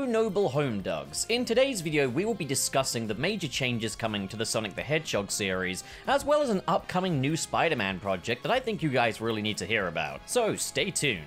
noble home dogs. In today's video, we will be discussing the major changes coming to the Sonic the Hedgehog series, as well as an upcoming new Spider-Man project that I think you guys really need to hear about. So stay tuned.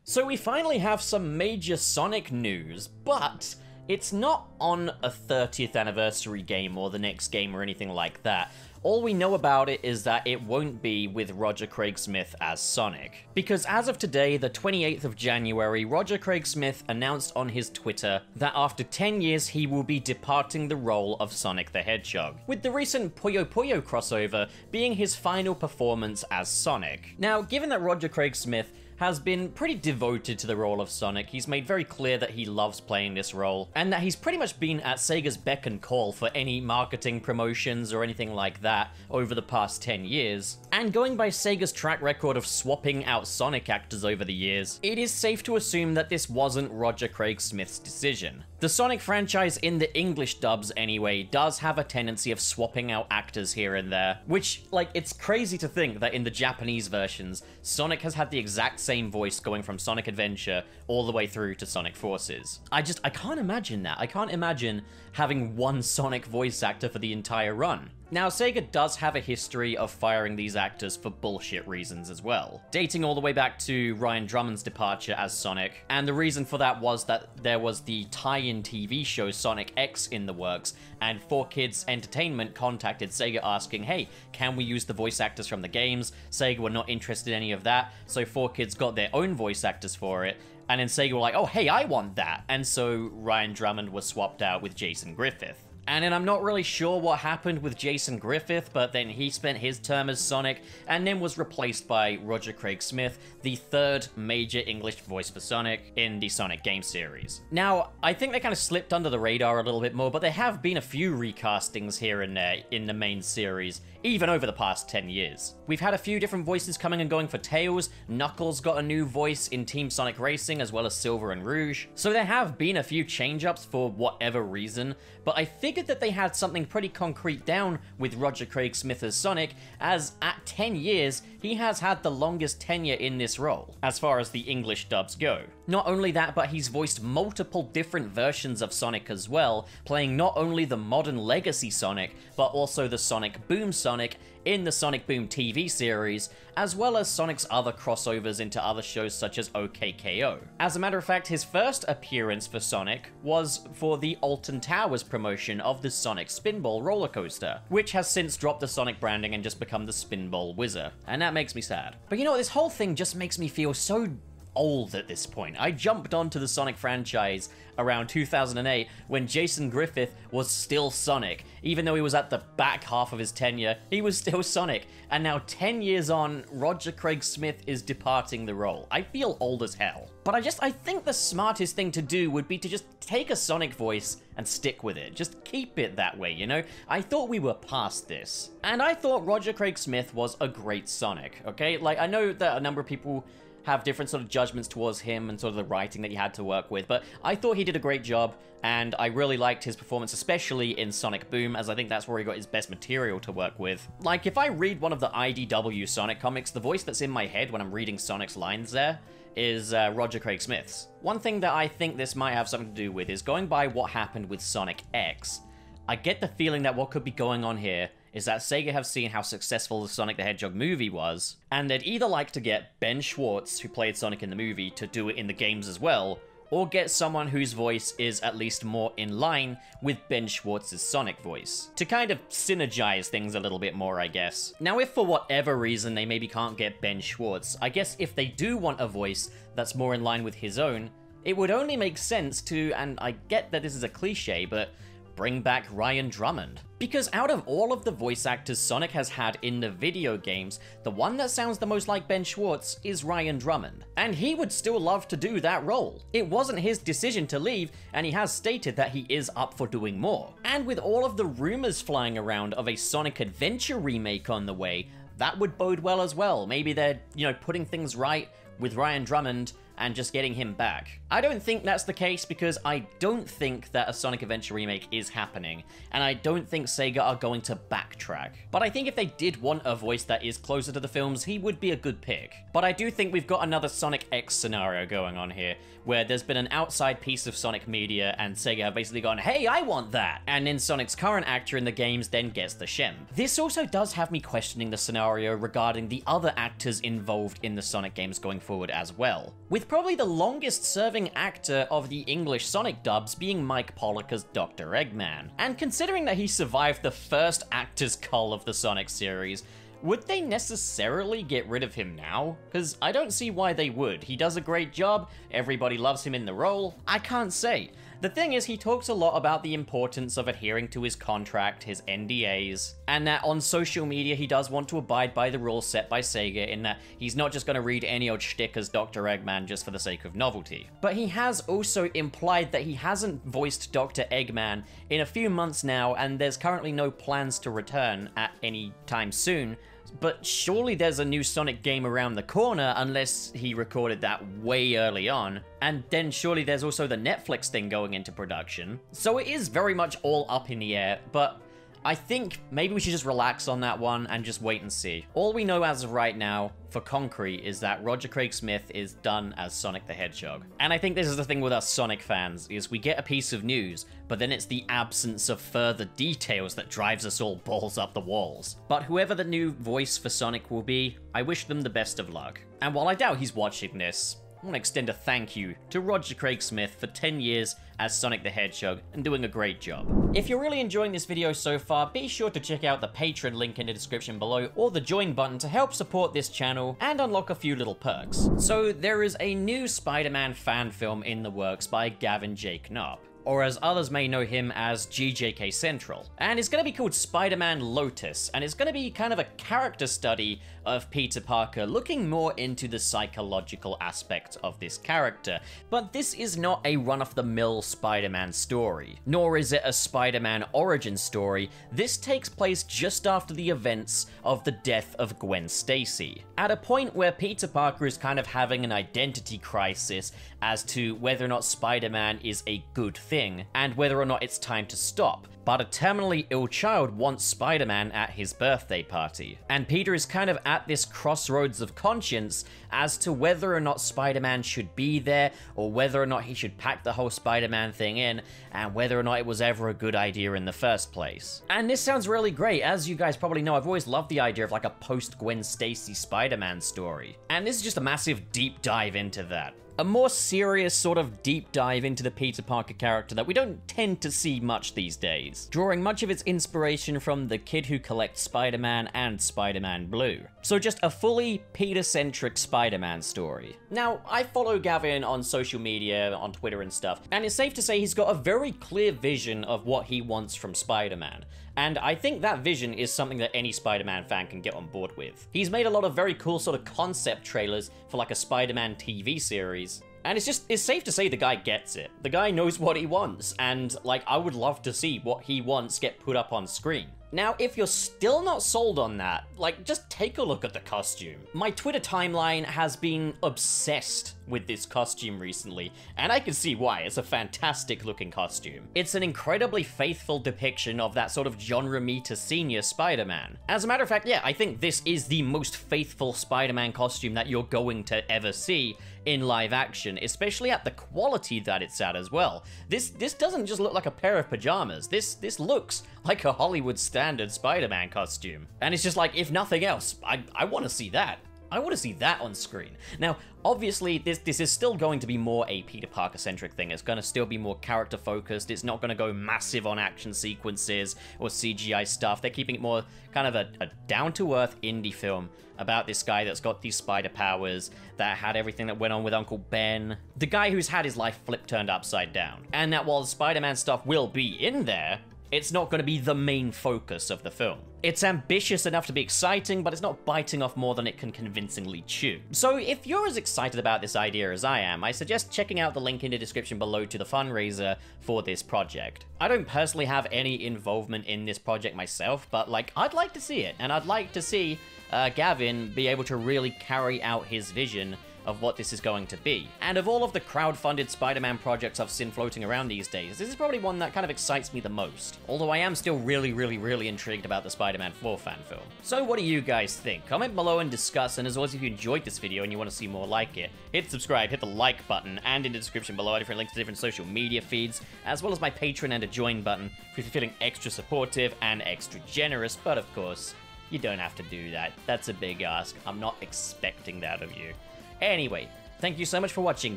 So we finally have some major Sonic news, but it's not on a 30th anniversary game or the next game or anything like that. All we know about it is that it won't be with Roger Craig Smith as Sonic. Because as of today, the 28th of January, Roger Craig Smith announced on his Twitter that after 10 years he will be departing the role of Sonic the Hedgehog, with the recent Puyo Puyo crossover being his final performance as Sonic. Now, given that Roger Craig Smith has been pretty devoted to the role of Sonic, he's made very clear that he loves playing this role, and that he's pretty much been at Sega's beck and call for any marketing promotions or anything like that over the past 10 years. And going by Sega's track record of swapping out Sonic actors over the years, it is safe to assume that this wasn't Roger Craig Smith's decision. The Sonic franchise, in the English dubs anyway, does have a tendency of swapping out actors here and there, which, like, it's crazy to think that in the Japanese versions, Sonic has had the exact same voice going from Sonic Adventure all the way through to Sonic Forces. I can't imagine that. I can't imagine having one Sonic voice actor for the entire run. Now, Sega does have a history of firing these actors for bullshit reasons as well, dating all the way back to Ryan Drummond's departure as Sonic, and the reason for that was that there was the tie-in TV show Sonic X in the works, and 4Kids Entertainment contacted Sega asking, hey, can we use the voice actors from the games? Sega were not interested in any of that, so 4Kids got their own voice actors for it, and then Sega were like, oh, hey, I want that, and so Ryan Drummond was swapped out with Jason Griffith. And then I'm not really sure what happened with Jason Griffith, but then he spent his term as Sonic, and then was replaced by Roger Craig Smith, the third major English voice for Sonic in the Sonic game series. Now, I think they kind of slipped under the radar a little bit more, but there have been a few recastings here and there in the main series, even over the past 10 years. We've had a few different voices coming and going for Tails, Knuckles got a new voice in Team Sonic Racing, as well as Silver and Rouge, so there have been a few change-ups for whatever reason, but I figured that they had something pretty concrete down with Roger Craig Smith as Sonic, as at 10 years, he has had the longest tenure in this role, as far as the English dubs go. Not only that, but he's voiced multiple different versions of Sonic as well, playing not only the modern legacy Sonic, but also the Sonic Boom Sonic in the Sonic Boom TV series, as well as Sonic's other crossovers into other shows such as OKKO. As a matter of fact, his first appearance for Sonic was for the Alton Towers promotion of the Sonic Spinball roller coaster, which has since dropped the Sonic branding and just become the Spinball Whizzer, and that makes me sad. But you know, this whole thing just makes me feel so old at this point. I jumped onto the Sonic franchise around 2008 when Jason Griffith was still Sonic. Even though he was at the back half of his tenure, he was still Sonic. And now 10 years on, Roger Craig Smith is departing the role. I feel old as hell. But I think the smartest thing to do would be to just take a Sonic voice and stick with it. Just keep it that way, you know? I thought we were past this. And I thought Roger Craig Smith was a great Sonic, okay? Like, I know that a number of people have different sort of judgments towards him and sort of the writing that he had to work with, but I thought he did a great job, and I really liked his performance, especially in Sonic Boom, as I think that's where he got his best material to work with. Like, if I read one of the IDW Sonic comics, the voice that's in my head when I'm reading Sonic's lines there is Roger Craig Smith's. One thing that I think this might have something to do with is going by what happened with Sonic X. I get the feeling that what could be going on here is that Sega have seen how successful the Sonic the Hedgehog movie was, and they'd either like to get Ben Schwartz, who played Sonic in the movie, to do it in the games as well, or get someone whose voice is at least more in line with Ben Schwartz's Sonic voice, to kind of synergize things a little bit more, I guess. Now, if for whatever reason they maybe can't get Ben Schwartz, I guess if they do want a voice that's more in line with his own, it would only make sense to, and I get that this is a cliche, but bring back Ryan Drummond. Because out of all of the voice actors Sonic has had in the video games, the one that sounds the most like Ben Schwartz is Ryan Drummond. And he would still love to do that role. It wasn't his decision to leave, and he has stated that he is up for doing more. And with all of the rumors flying around of a Sonic Adventure remake on the way, that would bode well as well. Maybe they're, you know, putting things right with Ryan Drummond and just getting him back. I don't think that's the case because I don't think that a Sonic Adventure remake is happening, and I don't think Sega are going to backtrack. But I think if they did want a voice that is closer to the films, he would be a good pick. But I do think we've got another Sonic X scenario going on here, where there's been an outside piece of Sonic media and Sega have basically gone, hey, I want that! And then Sonic's current actor in the games then gets the shem. This also does have me questioning the scenario regarding the other actors involved in the Sonic games going forward as well, with probably the longest serving actor of the English Sonic dubs being Mike Pollock as Dr. Eggman. And considering that he survived the first actor's cull of the Sonic series, would they necessarily get rid of him now? Because I don't see why they would. He does a great job, everybody loves him in the role. I can't say. The thing is, he talks a lot about the importance of adhering to his contract, his NDAs, and that on social media he does want to abide by the rules set by Sega in that he's not just going to read any old shtick as Dr. Eggman just for the sake of novelty. But he has also implied that he hasn't voiced Dr. Eggman in a few months now, and there's currently no plans to return at any time soon. But surely there's a new Sonic game around the corner, unless he recorded that way early on. And then surely there's also the Netflix thing going into production. So it is very much all up in the air, but I think maybe we should just relax on that one and just wait and see. All we know as of right now, for concrete, is that Roger Craig Smith is done as Sonic the Hedgehog. And I think this is the thing with us Sonic fans, is we get a piece of news, but then it's the absence of further details that drives us all balls up the walls. But whoever the new voice for Sonic will be, I wish them the best of luck. And while I doubt he's watching this, I want to extend a thank you to Roger Craig Smith for 10 years as Sonic the Hedgehog and doing a great job. If you're really enjoying this video so far, be sure to check out the Patreon link in the description below or the join button to help support this channel and unlock a few little perks. So there is a new Spider-Man fan film in the works by Gavin J. Knopp, or as others may know him as GJK Central. And it's going to be called SpiderMan Lotus, and it's going to be kind of a character study of Peter Parker, looking more into the psychological aspect of this character. But this is not a run-of-the-mill Spider-Man story, nor is it a Spider-Man origin story. This takes place just after the events of the death of Gwen Stacy, at a point where Peter Parker is kind of having an identity crisis as to whether or not Spider-Man is a good thing, and whether or not it's time to stop. But a terminally ill child wants Spider-Man at his birthday party, and Peter is kind of at this crossroads of conscience as to whether or not Spider-Man should be there, or whether or not he should pack the whole Spider-Man thing in, and whether or not it was ever a good idea in the first place. And this sounds really great. As you guys probably know, I've always loved the idea of like a post-Gwen Stacy Spider-Man story, and this is just a massive deep dive into that. A more serious sort of deep dive into the Peter Parker character that we don't tend to see much these days, drawing much of its inspiration from The Kid Who Collects Spider-Man and Spider-Man Blue. So just a fully Peter-centric Spider-Man story. Now, I follow Gavin on social media, on Twitter and stuff, and it's safe to say he's got a very clear vision of what he wants from Spider-Man. And I think that vision is something that any Spider-Man fan can get on board with. He's made a lot of very cool sort of concept trailers for like a Spider-Man TV series. And it's safe to say the guy gets it. The guy knows what he wants, and like I would love to see what he wants get put up on screen. Now, if you're still not sold on that, like, just take a look at the costume. My Twitter timeline has been obsessed with this costume recently, and I can see why. It's a fantastic looking costume. It's an incredibly faithful depiction of that sort of John Romita Sr. Spider-Man. As a matter of fact, yeah, I think this is the most faithful Spider-Man costume that you're going to ever see in live action, especially at the quality that it's at as well. This doesn't just look like a pair of pajamas. This looks like a Hollywood standard Spider-Man costume. And it's just like, if nothing else, I want to see that. I want to see that on screen. Now, obviously, this is still going to be more a Peter Parker-centric thing. It's going to still be more character-focused. It's not going to go massive on action sequences or CGI stuff. They're keeping it more kind of a down-to-earth indie film about this guy that's got these spider powers, that had everything that went on with Uncle Ben, the guy who's had his life turned upside down. And that while the Spider-Man stuff will be in there, it's not going to be the main focus of the film. It's ambitious enough to be exciting, but it's not biting off more than it can convincingly chew. So if you're as excited about this idea as I am, I suggest checking out the link in the description below to the fundraiser for this project. I don't personally have any involvement in this project myself, but like, I'd like to see it, and I'd like to see Gavin be able to really carry out his vision of what this is going to be. And of all of the crowdfunded Spider-Man projects I've seen floating around these days, this is probably one that kind of excites me the most. Although I am still really intrigued about the Spider-Man 4 fan film. So what do you guys think? Comment below and discuss, and as always, if you enjoyed this video and you want to see more like it, hit subscribe, hit the like button, and in the description below are different links to different social media feeds, as well as my Patreon and a join button if you're feeling extra supportive and extra generous, but of course, you don't have to do that. That's a big ask. I'm not expecting that of you. Anyway, thank you so much for watching,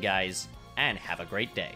guys, and have a great day.